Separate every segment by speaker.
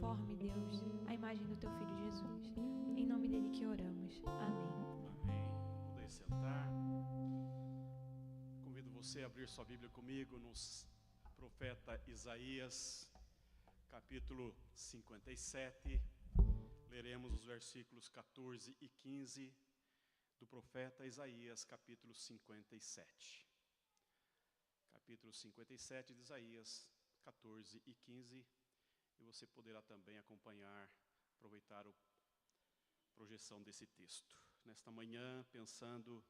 Speaker 1: conforme, Deus, a imagem do Teu Filho Jesus. Em nome dele que oramos. Amém.
Speaker 2: Amém. Poder sentar. Convido você a abrir sua Bíblia comigo no profeta Isaías, capítulo 57. Leremos os versículos 14 e 15 do profeta Isaías, capítulo 57. Capítulo 57 de Isaías, 14 e 15. E você poderá também acompanhar, aproveitar a projeção desse texto. Nesta manhã, pensando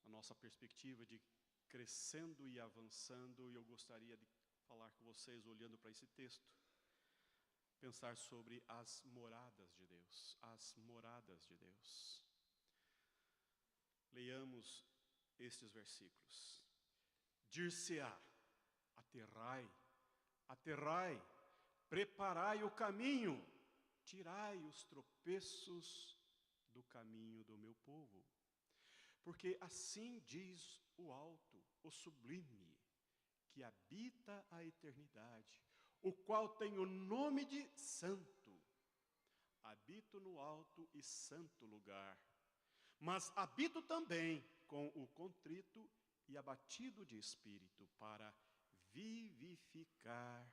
Speaker 2: na nossa perspectiva de crescendo e avançando, e eu gostaria de falar com vocês, olhando para esse texto, pensar sobre as moradas de Deus, as moradas de Deus. Leiamos estes versículos. Dir-se-á, aterrai, aterrai, preparai o caminho, tirai os tropeços do caminho do meu povo. Porque assim diz o alto, o sublime, que habita a eternidade, o qual tem o nome de santo. Habito no alto e santo lugar, mas habito também com o contrito e abatido de espírito, para vivificar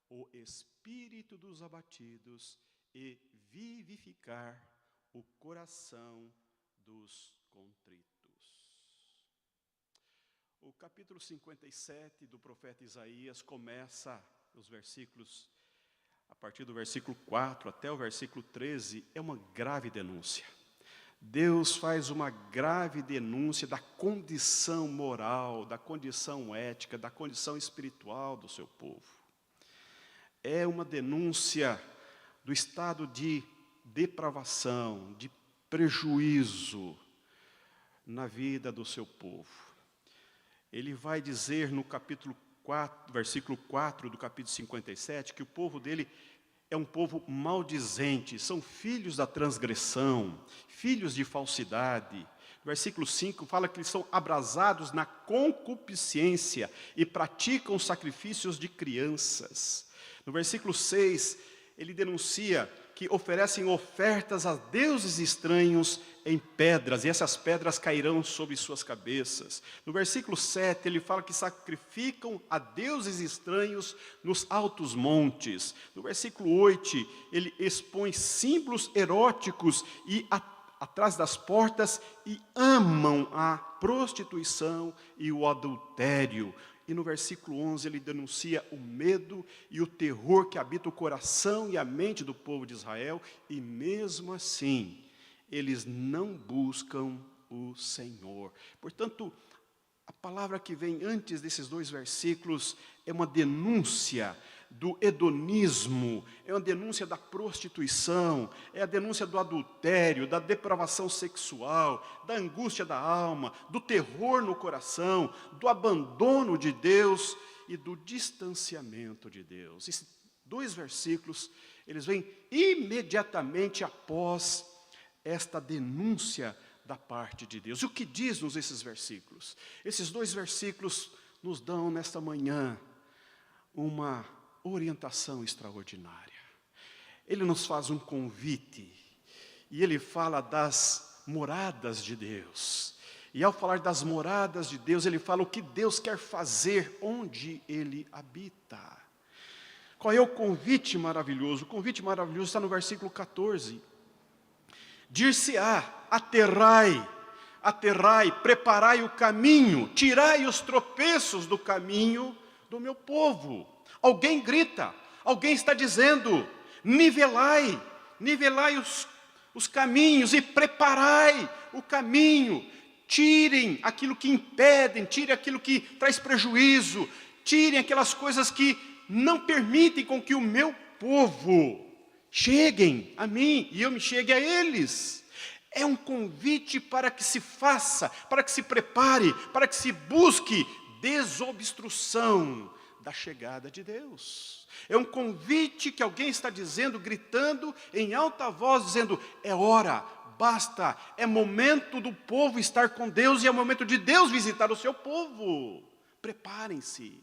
Speaker 2: o espírito dos abatidos e vivificar o coração dos contritos. O capítulo 57 do profeta Isaías começa os versículos, a partir do versículo 4 até o versículo 13, é uma grave denúncia. Deus faz uma grave denúncia da condição moral, da condição ética, da condição espiritual do seu povo. É uma denúncia do estado de depravação, de prejuízo na vida do seu povo. Ele vai dizer no capítulo 4, versículo 4 do capítulo 57, que o povo dele é um povo maldizente, são filhos da transgressão, filhos de falsidade. No versículo 5 fala que eles são abrasados na concupiscência e praticam sacrifícios de crianças. No versículo 6, ele denuncia que oferecem ofertas a deuses estranhos em pedras, e essas pedras cairão sobre suas cabeças. No versículo 7, ele fala que sacrificam a deuses estranhos nos altos montes. No versículo 8, ele expõe símbolos eróticos e atrás das portas e amam a prostituição e o adultério. E no versículo 11 ele denuncia o medo e o terror que habita o coração e a mente do povo de Israel, e mesmo assim, eles não buscam o Senhor. Portanto, a palavra que vem antes desses dois versículos é uma denúncia do hedonismo, é uma denúncia da prostituição, é a denúncia do adultério, da depravação sexual, da angústia da alma, do terror no coração, do abandono de Deus e do distanciamento de Deus. Esses dois versículos, eles vêm imediatamente após esta denúncia da parte de Deus. E o que diz-nos esses versículos? Esses dois versículos nos dão nesta manhã uma orientação extraordinária. Ele nos faz um convite, e ele fala das moradas de Deus. E ao falar das moradas de Deus, ele fala o que Deus quer fazer onde ele habita. Qual é o convite maravilhoso? O convite maravilhoso está no versículo 14. Dir-se-á, aterrai, aterrai, preparai o caminho, tirai os tropeços do caminho do meu povo. Alguém grita, alguém está dizendo, nivelai, nivelai os caminhos e preparai o caminho. Tirem aquilo que impedem, tirem aquilo que traz prejuízo, tirem aquelas coisas que não permitem com que o meu povo cheguem a mim e eu me chegue a eles. É um convite para que se faça, para que se prepare, para que se busque desobstrução da chegada de Deus. É um convite que alguém está dizendo, gritando em alta voz, dizendo, é hora, basta, é momento do povo estar com Deus e é momento de Deus visitar o seu povo. Preparem-se,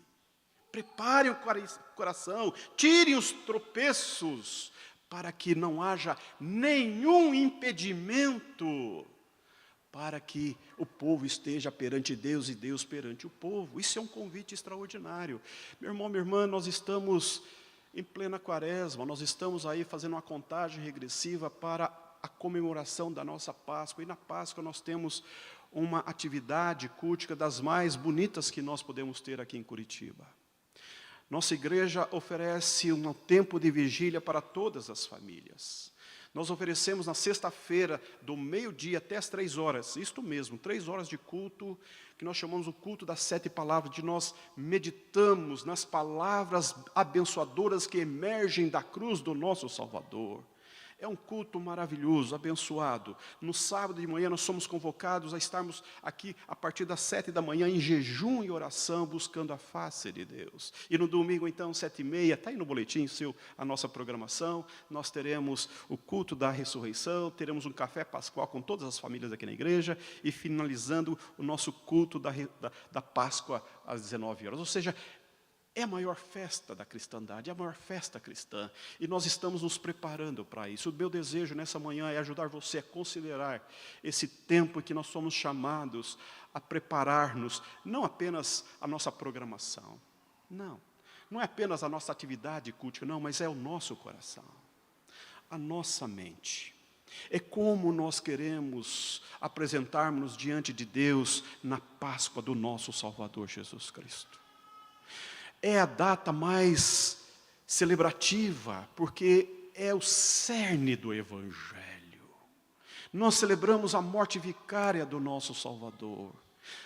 Speaker 2: Preparem o coração, tirem os tropeços, para que não haja nenhum impedimento, para que o povo esteja perante Deus e Deus perante o povo. Isso é um convite extraordinário. Meu irmão, minha irmã, nós estamos em plena quaresma, nós estamos aí fazendo uma contagem regressiva para a comemoração da nossa Páscoa. E na Páscoa nós temos uma atividade cultica das mais bonitas que nós podemos ter aqui em Curitiba. Nossa igreja oferece um tempo de vigília para todas as famílias. Nós oferecemos na sexta-feira, do meio-dia até as 3 horas, isto mesmo, 3 horas de culto, que nós chamamos o culto das 7 palavras, de nós meditamos nas palavras abençoadoras que emergem da cruz do nosso Salvador. É um culto maravilhoso, abençoado. No sábado de manhã nós somos convocados a estarmos aqui a partir das 7 da manhã em jejum e oração, buscando a face de Deus. E no domingo então, 7h30, está aí no boletim a nossa programação, nós teremos o culto da ressurreição, teremos um café pascual com todas as famílias aqui na igreja e finalizando o nosso culto da Páscoa às 19 horas. Ou seja, é a maior festa da cristandade, é a maior festa cristã. E nós estamos nos preparando para isso. O meu desejo nessa manhã é ajudar você a considerar esse tempo em que nós somos chamados a preparar-nos, não apenas a nossa programação, não é apenas a nossa atividade cultica, não, mas é o nosso coração, a nossa mente. É como nós queremos apresentarmos diante de Deus na Páscoa do nosso Salvador Jesus Cristo. É a data mais celebrativa, porque é o cerne do Evangelho. Nós celebramos a morte vicária do nosso Salvador,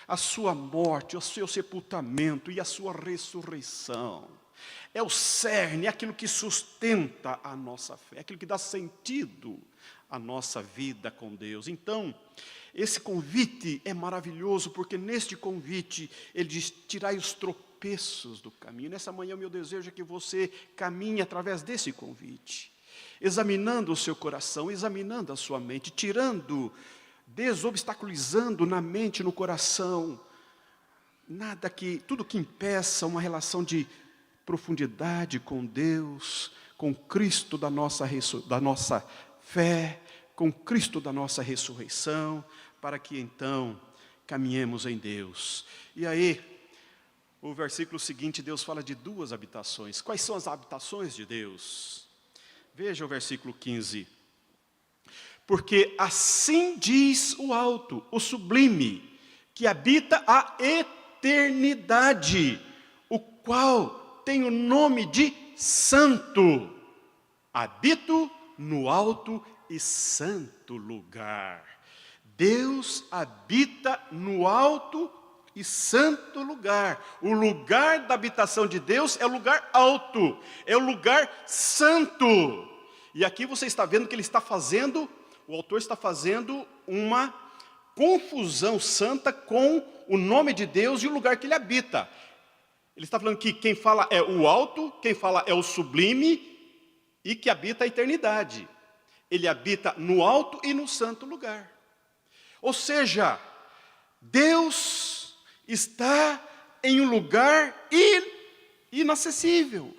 Speaker 2: a sua morte, o seu sepultamento e a sua ressurreição. É o cerne, é aquilo que sustenta a nossa fé, é aquilo que dá sentido à nossa vida com Deus. Então, esse convite é maravilhoso, porque neste convite, ele diz, tirai os tropeços do caminho. Nessa manhã, o meu desejo é que você caminhe através desse convite, examinando o seu coração, examinando a sua mente, tirando, desobstaculizando na mente, no coração, tudo que impeça uma relação de profundidade com Deus, com Cristo da nossa fé, com Cristo da nossa ressurreição, para que então caminhemos em Deus. E aí, o versículo seguinte, Deus fala de 2 habitações. Quais são as habitações de Deus? Veja o versículo 15. Porque assim diz o alto, o sublime, que habita a eternidade, o qual tem o nome de Santo. Habito no alto e santo lugar. Deus habita no alto e santo lugar. O lugar da habitação de Deus é o lugar alto, é o lugar santo. E aqui você está vendo que o autor está fazendo uma confusão santa com o nome de Deus e o lugar que ele habita. Ele está falando que quem fala é o alto, quem fala é o sublime e que habita a eternidade. Ele habita no alto e no santo lugar. Ou seja, Deus está em um lugar inacessível.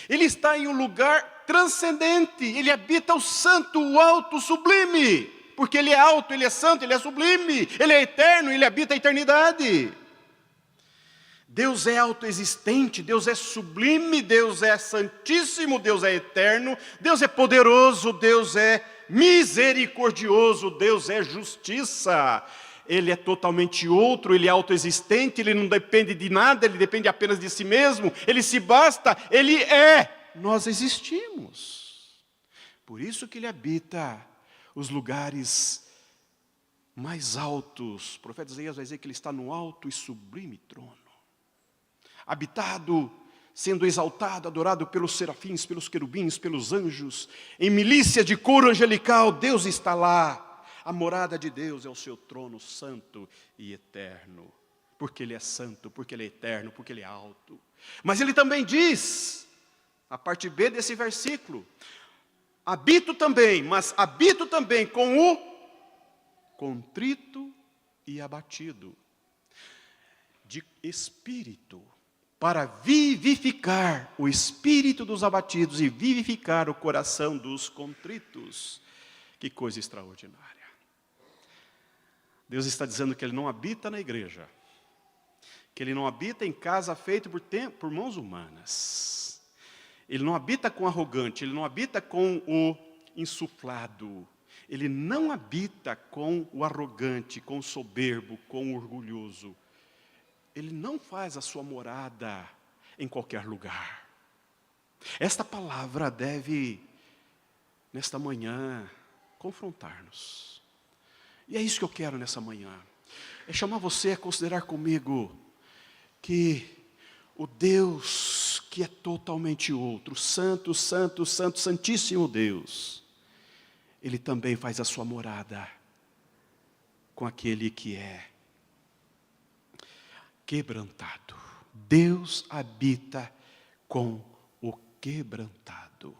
Speaker 2: Ele está em um lugar transcendente. Ele habita o santo, o alto, o sublime. Porque Ele é alto, Ele é santo, Ele é sublime. Ele é eterno, Ele habita a eternidade. Deus é autoexistente, Deus é sublime, Deus é santíssimo, Deus é eterno, Deus é poderoso, Deus é misericordioso, Deus é justiça. Ele é totalmente outro, Ele é autoexistente, Ele não depende de nada, Ele depende apenas de si mesmo, Ele se basta, Ele é, nós existimos. Por isso que Ele habita os lugares mais altos. O profeta Isaías vai dizer que Ele está no alto e sublime trono. Habitado, sendo exaltado, adorado pelos serafins, pelos querubins, pelos anjos, em milícia de coro angelical, Deus está lá. A morada de Deus é o seu trono santo e eterno. Porque Ele é santo, porque Ele é eterno, porque Ele é alto. Mas Ele também diz, a parte B desse versículo, habito também com o contrito e abatido de espírito, para vivificar o espírito dos abatidos e vivificar o coração dos contritos. Que coisa extraordinária. Deus está dizendo que Ele não habita na igreja, que Ele não habita em casa feita por mãos humanas. Ele não habita com o arrogante, Ele não habita com o insuflado. Ele não habita com o arrogante, com o soberbo, com o orgulhoso. Ele não faz a sua morada em qualquer lugar. Esta palavra deve, nesta manhã, confrontar-nos. E é isso que eu quero nessa manhã. É chamar você a considerar comigo que o Deus que é totalmente outro, santo, santo, santo, santíssimo Deus, Ele também faz a sua morada com aquele que é quebrantado. Deus habita com o quebrantado.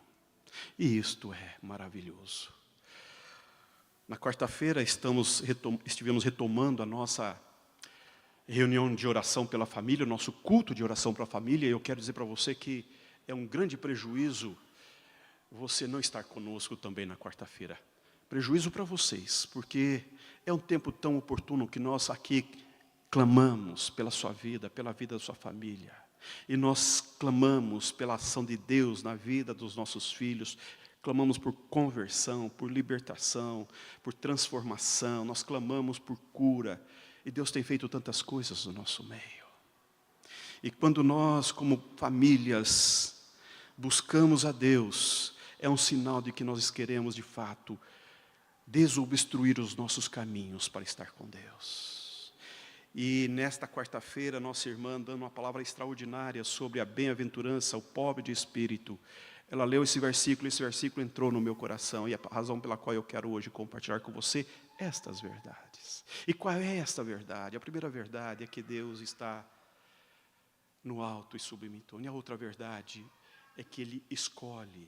Speaker 2: E isto é maravilhoso. Na quarta-feira estivemos retomando a nossa reunião de oração pela família, o nosso culto de oração para a família. E eu quero dizer para você que é um grande prejuízo você não estar conosco também na quarta-feira. Prejuízo para vocês, porque é um tempo tão oportuno que nós aqui clamamos pela sua vida, pela vida da sua família. E nós clamamos pela ação de Deus na vida dos nossos filhos. Clamamos por conversão, por libertação, por transformação. Nós clamamos por cura. E Deus tem feito tantas coisas no nosso meio. E quando nós, como famílias, buscamos a Deus, é um sinal de que nós queremos, de fato, desobstruir os nossos caminhos para estar com Deus. E nesta quarta-feira, nossa irmã, dando uma palavra extraordinária sobre a bem-aventurança, o pobre de espírito, ela leu esse versículo entrou no meu coração, e a razão pela qual eu quero hoje compartilhar com você estas verdades. E qual é esta verdade? A primeira verdade é que Deus está no alto e sublime trono. E a outra verdade é que Ele escolhe,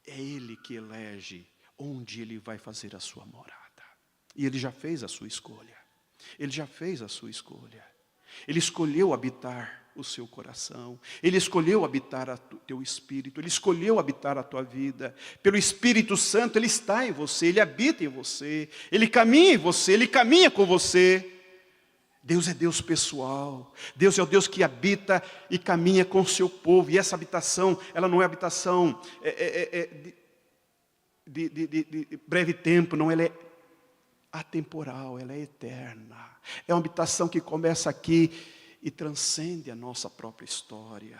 Speaker 2: é Ele que elege onde Ele vai fazer a sua morada. E Ele já fez a sua escolha. Ele já fez a sua escolha. Ele escolheu habitar o seu coração. Ele escolheu habitar o teu espírito. Ele escolheu habitar a tua vida. Pelo Espírito Santo, Ele está em você. Ele habita em você. Ele caminha em você. Ele caminha com você. Deus é Deus pessoal. Deus é o Deus que habita e caminha com o seu povo. E essa habitação, ela não é habitação de breve tempo, não, ela é atemporal, ela é eterna. É uma habitação que começa aqui e transcende a nossa própria história.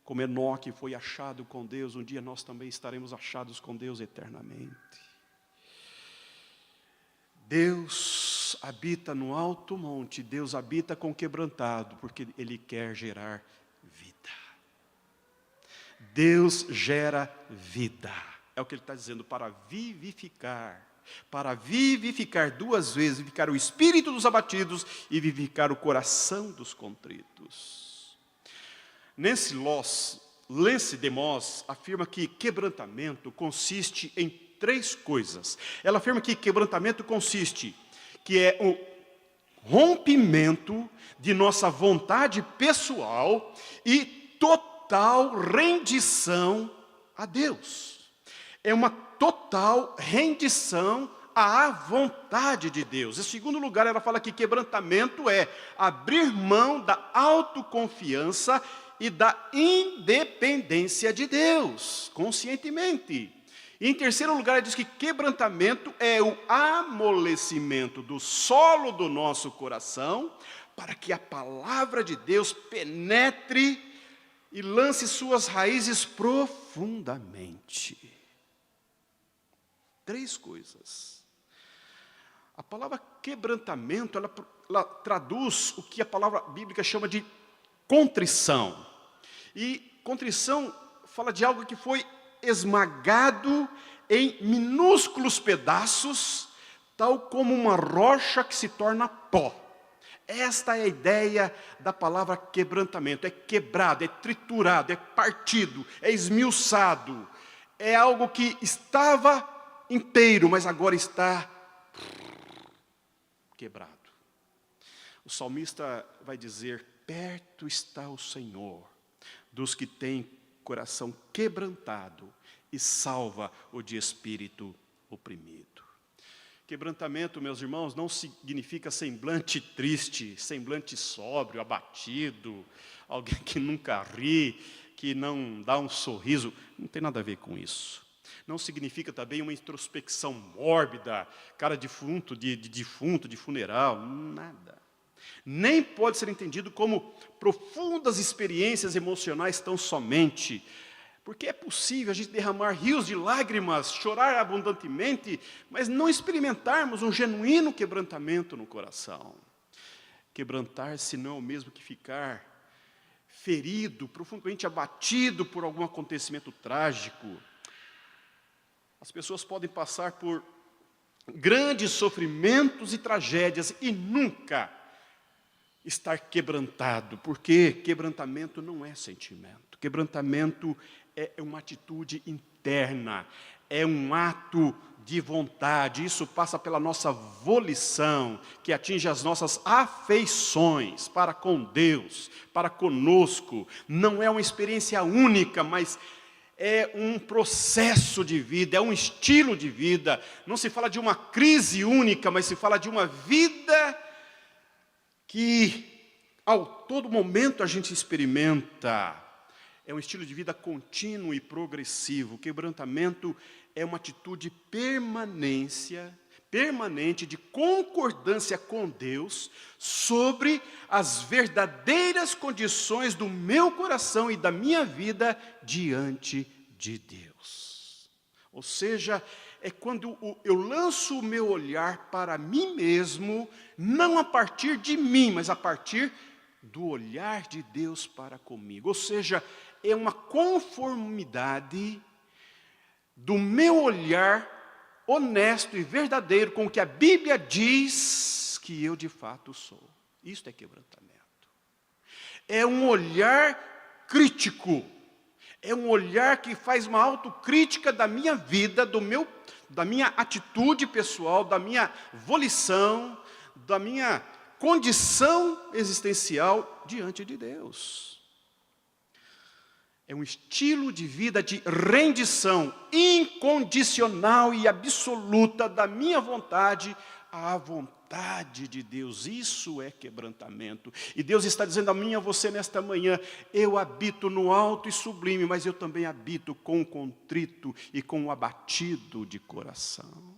Speaker 2: Como Enoque foi achado com Deus, um dia nós também estaremos achados com Deus eternamente. Deus habita no alto monte, Deus habita com o quebrantado, porque Ele quer gerar vida. Deus gera vida. É o que Ele está dizendo, para vivificar duas vezes, vivificar o espírito dos abatidos e vivificar o coração dos contritos. Nancy DeMoss afirma que quebrantamento consiste em três coisas. Ela afirma que quebrantamento consiste, que é um rompimento de nossa vontade pessoal e total rendição a Deus. É uma total rendição à vontade de Deus. Em segundo lugar, ela fala que quebrantamento é abrir mão da autoconfiança e da independência de Deus, conscientemente. E em terceiro lugar, ela diz que quebrantamento é o amolecimento do solo do nosso coração, para que a palavra de Deus penetre e lance suas raízes profundamente. Três coisas. A palavra quebrantamento, ela traduz o que a palavra bíblica chama de contrição. E contrição fala de algo que foi esmagado em minúsculos pedaços, tal como uma rocha que se torna pó. Esta é a ideia da palavra quebrantamento. É quebrado, é triturado, é partido, é esmiuçado. É algo que estava inteiro, mas agora está quebrado. O salmista vai dizer: perto está o Senhor dos que têm coração quebrantado e salva o de espírito oprimido. Quebrantamento, meus irmãos, não significa semblante triste, semblante sóbrio, abatido, alguém que nunca ri, que não dá um sorriso. Não tem nada a ver com isso. Não significa também uma introspecção mórbida, cara de defunto, de funeral, nada. Nem pode ser entendido como profundas experiências emocionais tão somente. Porque é possível a gente derramar rios de lágrimas, chorar abundantemente, mas não experimentarmos um genuíno quebrantamento no coração. Quebrantar-se não é o mesmo que ficar ferido, profundamente abatido por algum acontecimento trágico. As pessoas podem passar por grandes sofrimentos e tragédias e nunca estar quebrantado, porque quebrantamento não é sentimento. Quebrantamento é uma atitude interna, é um ato de vontade. Isso passa pela nossa volição, que atinge as nossas afeições para com Deus, para conosco. Não é uma experiência única, mas é um processo de vida, é um estilo de vida. Não se fala de uma crise única, mas se fala de uma vida que ao todo momento a gente experimenta. É um estilo de vida contínuo e progressivo. O quebrantamento é uma atitude permanente de concordância com Deus sobre as verdadeiras condições do meu coração e da minha vida diante de Deus. Ou seja, é quando eu lanço o meu olhar para mim mesmo, não a partir de mim, mas a partir do olhar de Deus para comigo. Ou seja, é uma conformidade do meu olhar honesto e verdadeiro com o que a Bíblia diz que eu de fato sou. Isto é quebrantamento. É um olhar crítico. É um olhar que faz uma autocrítica da minha vida, da minha atitude pessoal, da minha volição, da minha condição existencial diante de Deus. É um estilo de vida de rendição incondicional e absoluta da minha vontade à vontade de Deus. Isso é quebrantamento. E Deus está dizendo a mim e a você nesta manhã: eu habito no alto e sublime, mas eu também habito com o contrito e com o abatido de coração.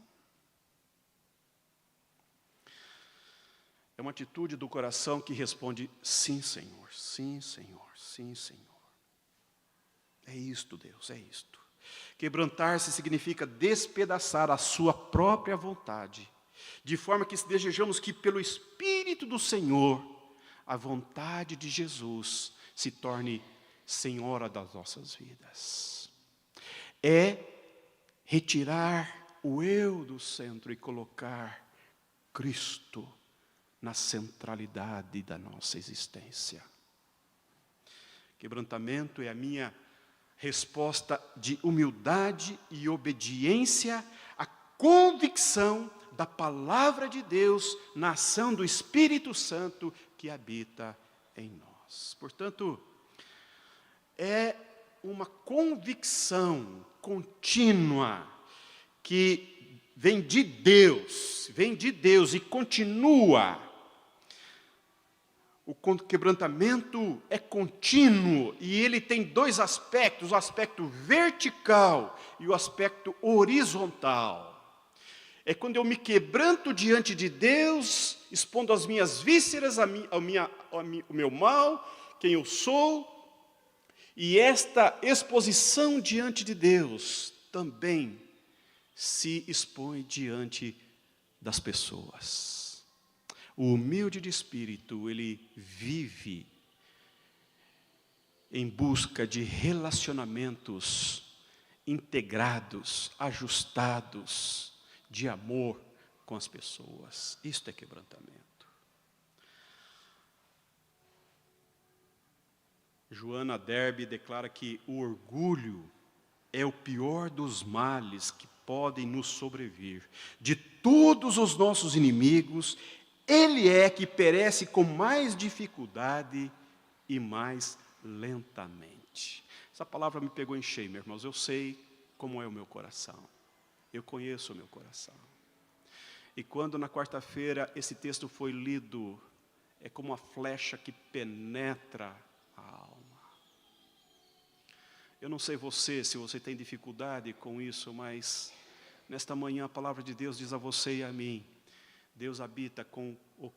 Speaker 2: É uma atitude do coração que responde: sim, Senhor, sim, Senhor, sim, Senhor. É isto, Deus, é isto. Quebrantar-se significa despedaçar a sua própria vontade, de forma que desejamos que pelo Espírito do Senhor, a vontade de Jesus se torne senhora das nossas vidas. É retirar o eu do centro e colocar Cristo na centralidade da nossa existência. Quebrantamento é a minha resposta de humildade e obediência à convicção da palavra de Deus na ação do Espírito Santo que habita em nós. Portanto, é uma convicção contínua que vem de Deus e continua. O quebrantamento é contínuo e ele tem dois aspectos, o aspecto vertical e o aspecto horizontal. É quando eu me quebranto diante de Deus, expondo as minhas vísceras, o meu mal, quem eu sou, e esta exposição diante de Deus também se expõe diante das pessoas. O humilde de espírito, ele vive em busca de relacionamentos integrados, ajustados, de amor com as pessoas. Isto é quebrantamento. Joana Derby declara que o orgulho é o pior dos males que podem nos sobrevir. De todos os nossos inimigos, ele é que perece com mais dificuldade e mais lentamente. Essa palavra me pegou em cheio, meus irmãos. Eu sei como é o meu coração. Eu conheço o meu coração. E quando na quarta-feira esse texto foi lido, é como uma flecha que penetra a alma. Eu não sei se você tem dificuldade com isso, mas nesta manhã a palavra de Deus diz a você e a mim: Deus habita com o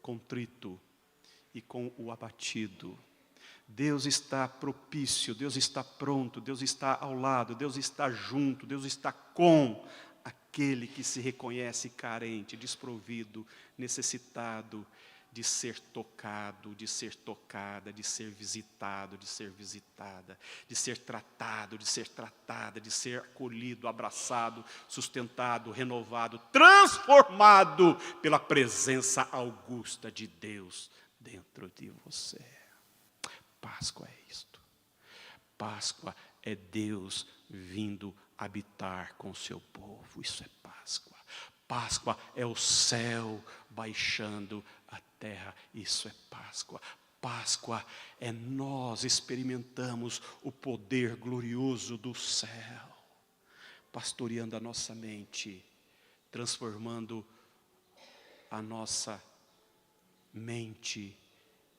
Speaker 2: contrito e com o abatido. Deus está propício, Deus está pronto, Deus está ao lado, Deus está junto, Deus está com aquele que se reconhece carente, desprovido, necessitado de ser tocado, de ser tocada, de ser visitado, de ser visitada, de ser tratado, de ser tratada, de ser acolhido, abraçado, sustentado, renovado, transformado pela presença augusta de Deus dentro de você. Páscoa é isto. Páscoa é Deus vindo habitar com o seu povo. Isso é Páscoa. Páscoa é o céu baixando a terra. Isso é Páscoa. Páscoa é nós experimentamos o poder glorioso do céu, pastoreando a nossa mente, transformando a nossa mente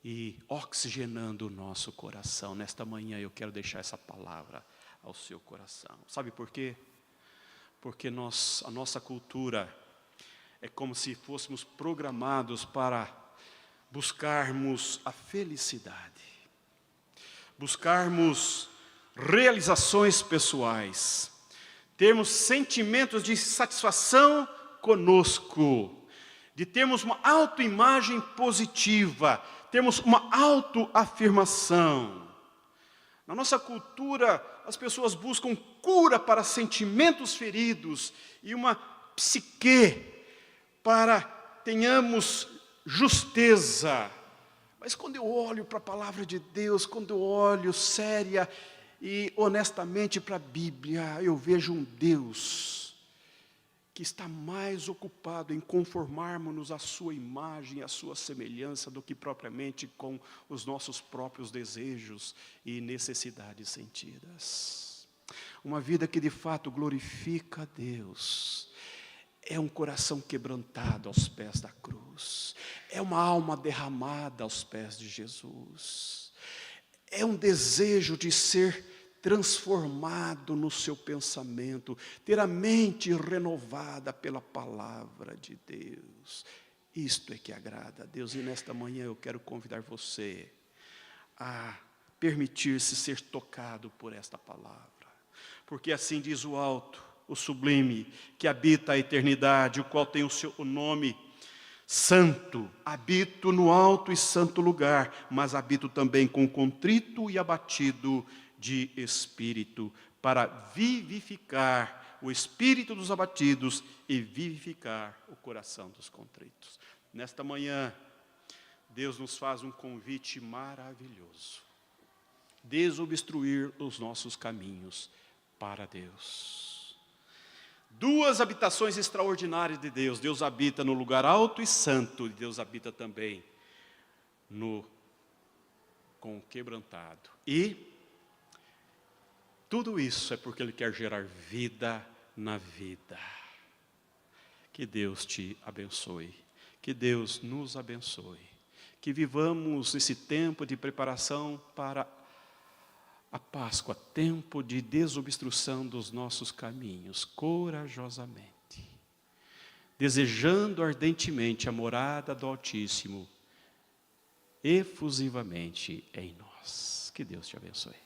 Speaker 2: e oxigenando o nosso coração. Nesta manhã eu quero deixar essa palavra ao seu coração. Sabe por quê? Porque a nossa cultura é como se fôssemos programados para buscarmos a felicidade, buscarmos realizações pessoais, termos sentimentos de satisfação conosco, de termos uma autoimagem positiva, termos uma autoafirmação. Na nossa cultura, as pessoas buscam cura para sentimentos feridos e uma psique para tenhamos justeza. Mas quando eu olho para a palavra de Deus, quando eu olho séria e honestamente para a Bíblia, eu vejo um Deus que está mais ocupado em conformarmos-nos à sua imagem, à sua semelhança, do que propriamente com os nossos próprios desejos e necessidades sentidas. Uma vida que de fato glorifica a Deus é um coração quebrantado aos pés da cruz, é uma alma derramada aos pés de Jesus, é um desejo de ser transformado no seu pensamento, ter a mente renovada pela palavra de Deus. Isto é que agrada a Deus. E nesta manhã eu quero convidar você a permitir-se ser tocado por esta palavra. Porque assim diz o alto, o sublime, que habita a eternidade, o qual tem o nome santo. Habito no alto e santo lugar, mas habito também com o contrito e abatido de espírito, para vivificar o espírito dos abatidos e vivificar o coração dos contritos. Nesta manhã, Deus nos faz um convite maravilhoso: desobstruir os nossos caminhos para Deus. Duas habitações extraordinárias de Deus. Deus habita no lugar alto e santo, e Deus habita também com o quebrantado. E tudo isso é porque Ele quer gerar vida na vida. Que Deus te abençoe. Que Deus nos abençoe. Que vivamos esse tempo de preparação para a Páscoa, tempo de desobstrução dos nossos caminhos, corajosamente, desejando ardentemente a morada do Altíssimo, efusivamente em nós. Que Deus te abençoe.